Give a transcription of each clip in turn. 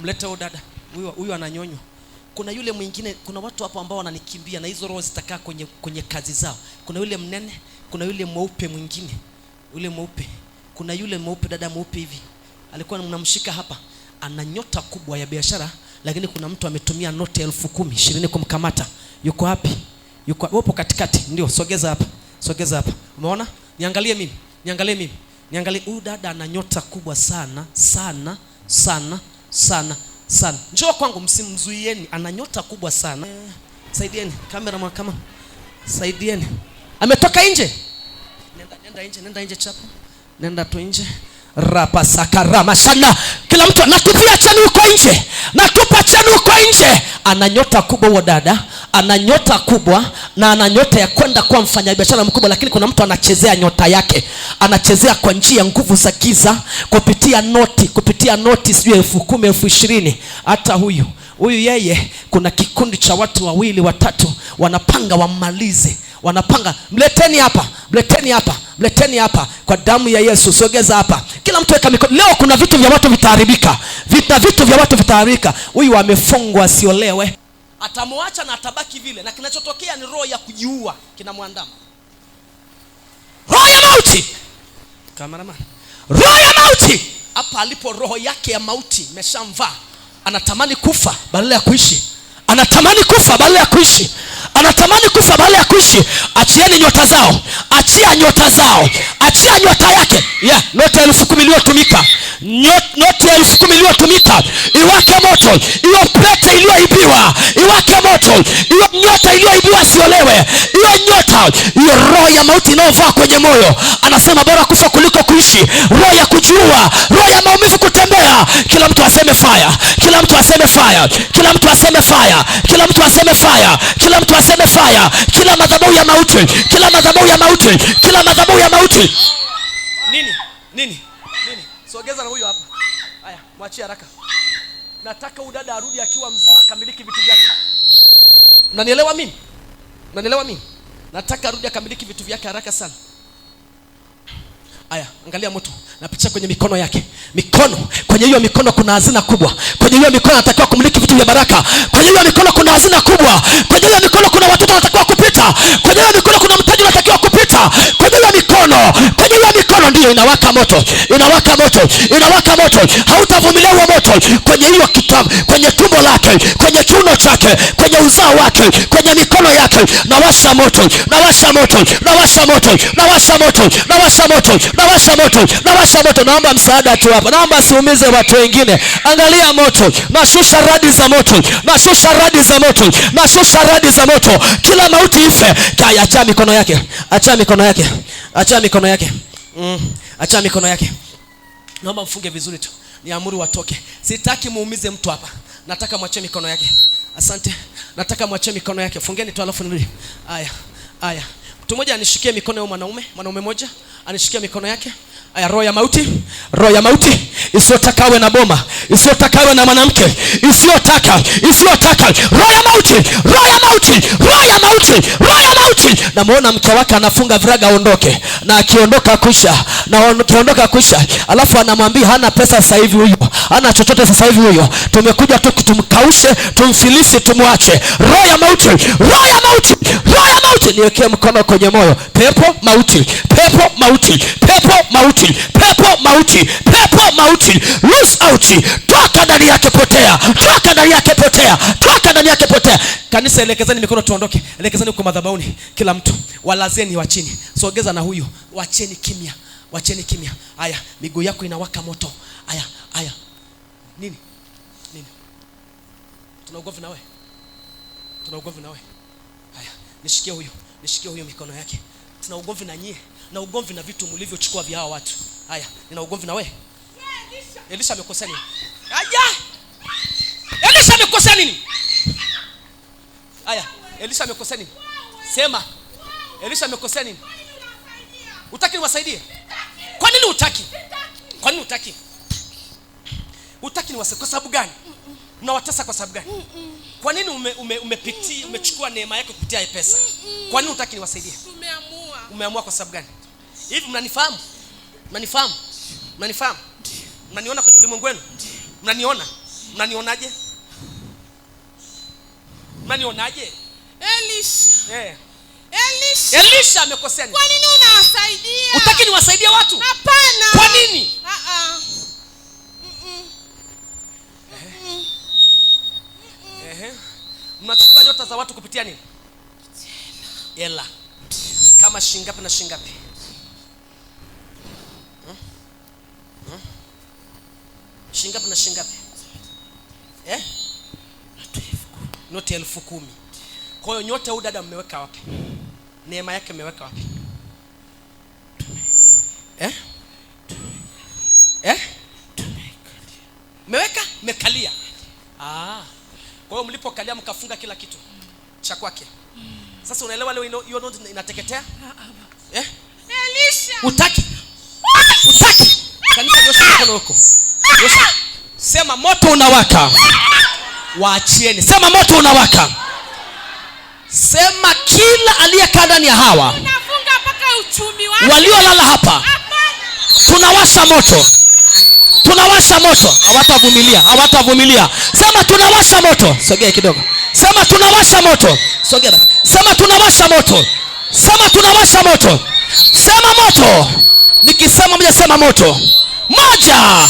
Mlete huyo dada. Huyu ananyonywa. Kuna yule mwingine, kuna watu hapo ambao wananikimbia na hizo roho zitakaa kwenye kazi zao. Kuna yule mnene, kuna yule mweupe mwingine. Yule mweupe. Kuna yule mweupe, dada mweupe hivi. Alikuwa mnamshika hapa. Ana nyota kubwa ya biashara, lakini kuna mtu ametumia noti 10,000, 20 kumkamata. Yuko wapi? Yupo katikati. Ndio, sogeza hapa. Sogeza hapa. Umeona? Niangalie mimi. Niangalie huyu dada ana nyota kubwa sana, sana, sana, sana, sana. Njoo kwangu, msimzuieni. Ana nyota kubwa sana. Saidieni kamera kama. Saidieni. Ametoka nje. Nenda nje chapa. Nenda tu nje. Rapa sakarama sana. Kila mtu natupia chani uko nje. Natupa chani uko nje. Ana nyota kubwa huyo dada. Ana nyota kubwa na ana nyota ya kwenda kuwa mfanyabiashara mkubwa, lakini kuna mtu anachezea nyota yake. Anachezea kwa njia nguvu za giza kupitia noti sio 10,000, 20,000. Hata huyu yeye, kuna kikundi cha watu 2, 3 wanapanga wammalize. Wanapanga, mleteni hapa kwa damu ya Yesu. Sogeza hapa. Kila mtu weka mikono. Leo kuna vitu vya watu vitaharibika. Vitu vya watu vitaharibika. Huyu amefungwa asiolewe. Atamuacha na atabaki vile, na kinachotokea ni roho ya kujiua kinamwandama. Roho ya mauti. Kameraman. Roho ya mauti. Hapa alipo roho yake ya mauti imeshamvaa. Anatamani kufa badala ya kuishi. Achieni nyota zao. Achia nyota yake. Noti 10,000 iliyotumika. Noti 10,000 iliyotumika. Iwake moto. Hiyo pete iliyoibiwa iwake moto. Hiyo nyota iliyoibiwa siolewe. Hiyo roho ya mauti inayovaa kwenye moyo. Anasema bora kufa kuliko kuishi. Roho ya kujiua, roho ya maumivu kutembea. Kila mtu aseme fire. Kila madhabahu ya mauti. Nini? Sogeza na huyo hapa. Haya, mwachie haraka. Nataka udada arudi akiwa mzima, akamiliki vitu vyake. Unanielewa mimi? Nataka arudi akamiliki vitu vyake haraka sana. Haya, angalia moto. Napitia kwenye mikono yake. Kwenye hiyo mikono kuna hazina kubwa. Kwenye hiyo mikono anatakiwa kumiliki vitu vya baraka. Kwenye hiyo mikono kuna hazina kubwa. Kwenye hiyo mikono kuna watoto wanatakiwa kupita. Kwenye hiyo mikono kuna mtaji unatakiwa kupita. Kwenye hiyo mikono ndio inawaka moto. Hautavumilia huo moto. Kwenye hiyo kitabu, kwenye tumbo lake, kwenye kiuno chake, kwenye uzao wake, kwenye mikono yake, nawasha moto. Naomba msaada tu hapa. Naomba siumize watu wengine. Angalia moto. Nashusha radi za moto. Kila mauti ife. Acha mikono yake. Naomba mfunge vizuri tu. Niamuru watoke. Sitaki muumize mtu hapa. Nataka mwachie mikono yake. Asante. Nataka mwachie mikono yake. Fungeni tu alafu nirudi. Haya. Mtu mmoja anishikie mikono ya mwanaume mmoja. Anishikia mikono yake. Aya, roho ya mauti isiyotakawe na boma, isiyotakawe na mwanamke, isiyotaka roho ya mauti. Namuona mke wake anafunga viraga aondoke, na akiondoka kusha, alafu anamwambia hana pesa sasa hivi huyo, hana chochote sasa hivi huyo, tumekuja tu tumkaushe, tumfilisi, tumwache. Roho ya mauti. Niwekee mkono kwenye moyo. Pepo mauti, loose out. Toka ndani yake, potea. Kanisa, elekezeni mikono tuondoke. Elekezeni kwa madhabahuni. Kila mtu walazeni wa chini. Sogeza na huyu. Wacheni kimya. Haya, miguu yako inawaka moto. Haya. Nini? Tuna ugomvi na wewe. Haya, nishikie huyo mikono yake. Tuna ugomvi na nyie, na ugomvi na vitu mlivyochukua vya hao watu. Haya, nina ugomvi na wewe. Elisha amekosea nini? Elisha amekosea nini? Haya, Elisha amekosea nini? Sema. Elisha amekosea nini? Utaki niwasaidie? Kwa nini utaki? Utaki niwasaidie kwa sababu gani? Mnawatesa kwa sababu gani? Kwa nini umechukua neema yako kupitia pesa? Kwa nini utaki niwasaidie? Umeamua kwa sababu gani? Hivi mnanifahamu? Mnaniona kwenye ulimwengu wenu? Mnaniona? Mnanionaje? Mnanionaje? Elisha. Elisha amekosea nini? Kwa nini unawasaidia? Utaki niwasaidie watu? Hapana. Kwa nini? Mnachukua nyota za watu kupitia nini? Hela. Kama shingapi na shingapi? Shingapi na shingapi? Noti 10,000. Kwa hiyo nyota huyu dada mmeweka wapi? Neema yake mmeweka wapi? Mmeweka? Mmekalia. Kwa hiyo mlipokalia mkafunga kila kitu cha kwake. Sasa unaelewa leo hiyo noti inateketea? Elisha. Utaki? Kanisa nyosha mkono wako. Nyosha. Sema moto unawaka. Waachieni. Sema moto unawaka. Sema kila aliyekaa ndani ya hawa. Unafunga mpaka uchumi wako. Waliolala hapa. Tunawasha moto. Tunawasha moto. Hawatavumilia. Sema tunawasha moto. Sogea kidogo. Sema tunawasha moto. Sogea. Sema tunawasha moto. Sema tunawasha moto. Sema moto. Nikisema mmoja sema moto. Moja.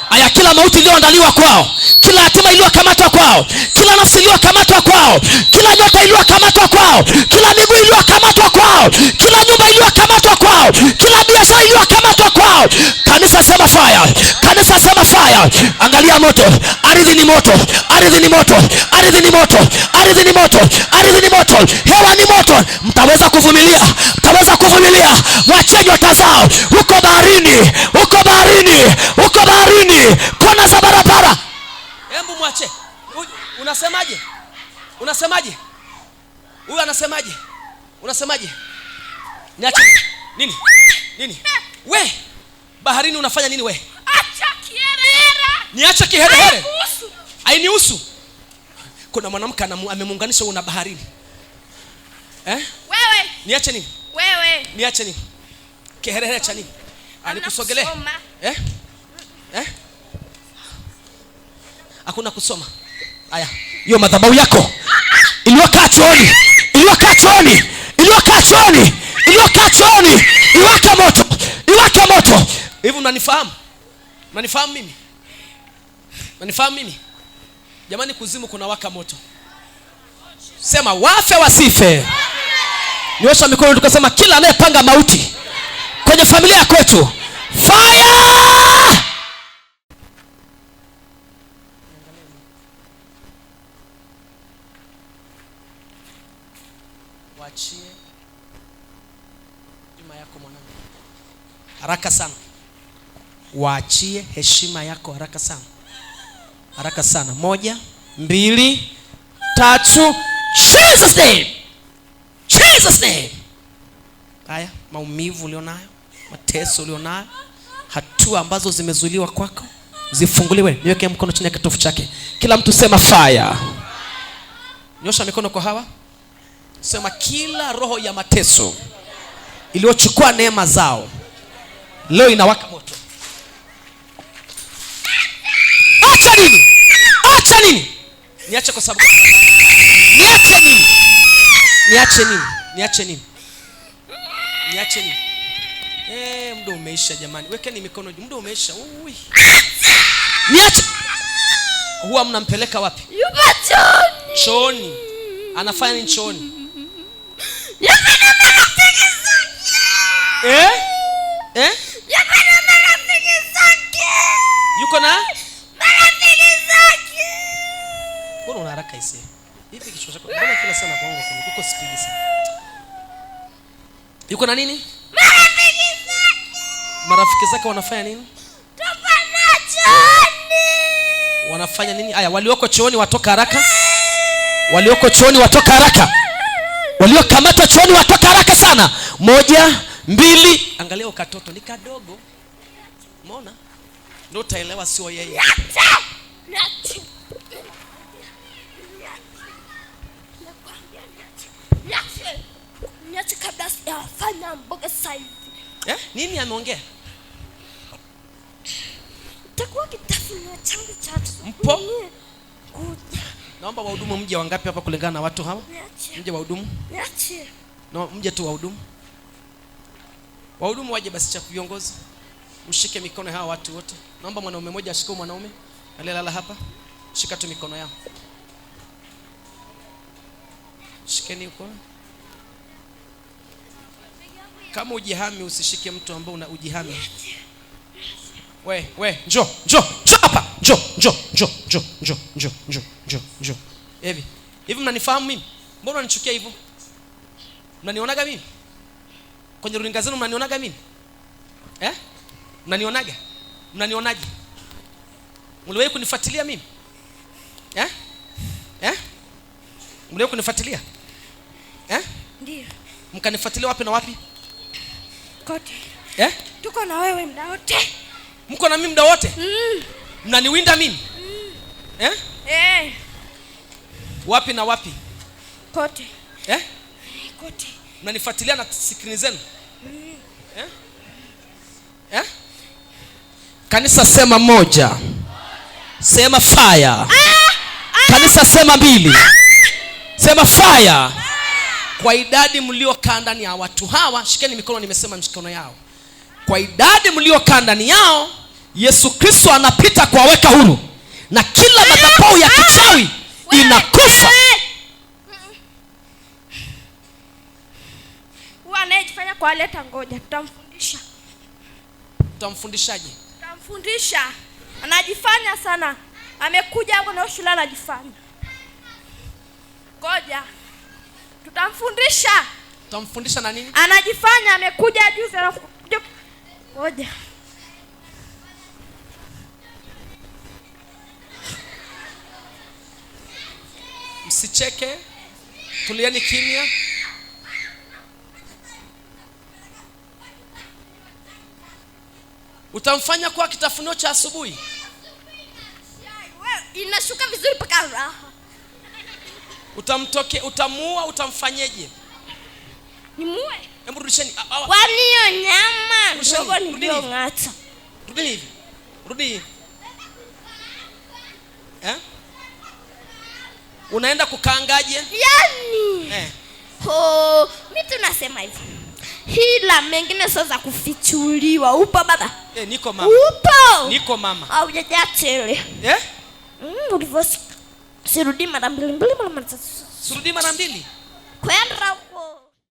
Aya, kila mauti iliyoandaliwa kwao, kila hatima iliyokamatwa kwao, kila nafsi iliyokamatwa kwao, kila nyota iliyokamatwa kwao, kila miguu iliyokamatwa kwao, kila nyumba iliyokamatwa kwao, kila biashara iliyokamatwa kwao. Kanisa sema fire. Kanisa sema fire. Angalia moto. Ardhi ni moto. Ardhi ni moto. Ardhi ni moto. Ardhi ni moto. Ardhi ni moto. Hewa ni moto. Mtaweza kuvumilia. Mtaweza kuvumilia. Mwachie nyota zao. Uko baharini. Uko baharini. Uko baharini. Kona za barabara. Hebu mwache. Unasemaje? Unasemaje? Huyu anasemaje? Unasemaje? Niache. Nini? We. Baharini unafanya nini we? Acha kiherehere. Niache kiherehere. Hainihusu. Kuna mwanamke amemuunganisha una baharini. Wewe. Niache nini? Wewe. Niache nini? Kiherehere cha nini? Alikusogelea? Hakuna kusoma. Aya, hiyo madhabahu yako iliyokaa chooni, iwaka moto. Hivi mnanifahamu? Mnanifahamu mimi? Jamani, kuzimu kuna waka moto. Sema wafe wasife. Nyosha mikono tukasema kila anayepanga mauti kwenye familia kwetu, fire! Waachie heshima yako mwanangu. Haraka sana. Waachie heshima yako haraka sana. Haraka sana. 1, 2, 3. Jesus name. Haya, maumivu ulionayo, mateso ulionayo, hatua ambazo zimezuiliwa kwako, zifunguliwe. Niweke mkono chini ya kitofu chake. Kila mtu sema fire. Nyosha mikono kwa hawa. Sema kila roho ya mateso iliyochukua neema zao leo inawaka moto. Acha nini? Niache kwa sababu. Niache nini? Muda umeisha jamani. Wekeni mikono juu. Muda umeisha. Niache. Huwa mnampeleka wapi? Chooni. Anafanya nini chooni? Yuko na marafiki zake. Mbona una haraka ise? Hivi kichwa chako mbona kila sana kwangu uko speed sana? Yuko na nini? Marafiki zake wanafanya nini? Wanafanya nini? Aya, walioko chooni watoka haraka. Waliokamatwa chooni watoka haraka sana. 1, 2. Angalia ukatoto ni kadogo. Umeona? Ndio utaelewa sio yeye. Niache kabla sijafanya mboga sasa hivi. Nini ameongea? Utakuwa kitafunwa Mpo? Naomba wahudumu mje wangapi hapa kulingana na watu hawa? Mje wahudumu. No, mje tu wahudumu. Wahudumu waje basi cha viongozi. Mshike mikono hawa watu wote. Naomba mwanaume mmoja ashike mwanaume aliyelala hapa. Shika tu mikono yao. Shikeni huko. Kama ujihami usishike mtu ambaye una ujihami. We, njoo hapa. Njoo. Hivi mnanifahamu mimi? Mbona unanichukia hivyo? Mnanionaga mimi? Kwenye runinga zenu mnanionaga mimi? Mnanionaga? Mnanionaje? Mliwahi kunifuatilia mimi? Mliwahi kunifuatilia? Ndio. Mkanifuatilia wapi na wapi? Kote. Tuko na wewe muda wote. Mko na mimi muda wote? Mnaniwinda mimi? Wapi na wapi? Kote. Kote. Mnanifuatilia na screen zenu? Kanisa sema moja. Sema fire. Kanisa sema mbili. Sema fire. Kwa idadi mliokaa ndani ya watu hawa, shikeni mikono, nimesema mikono yao. Kwa idadi mliokaa ndani yao, Yesu Kristo anapita kuwaweka huru. Na kila madhabahu ya kichawi inakufa. Anayejifanya kwa leta ngoja tutamfundisha. Tutamfundishaje? Tutamfundisha. Anajifanya sana. Amekuja hapo na shule anajifanya. Ngoja. Tutamfundisha. Tutamfundisha na nini? Anajifanya amekuja juzi anakuja. Ngoja. Msicheke. Tulieni kimya. Utamfanya kwa kitafunio cha asubuhi. Inashuka vizuri paka raha. Utamuua, utamfanyeje? Nimuue. Hebu rudisheni. Wanio nyama ndogo ndio ngata. Rudi hivi. Rudi. Unaenda kukaangaje? Yani. Mimi tunasema hivi. Hila mengine sio za kufichuliwa. Upo baba? Niko mama. Upo? Niko mama. Au jajatele. Ulivyo sirudi mara mbili mara tatu. Sirudi mara mbili. Kwenda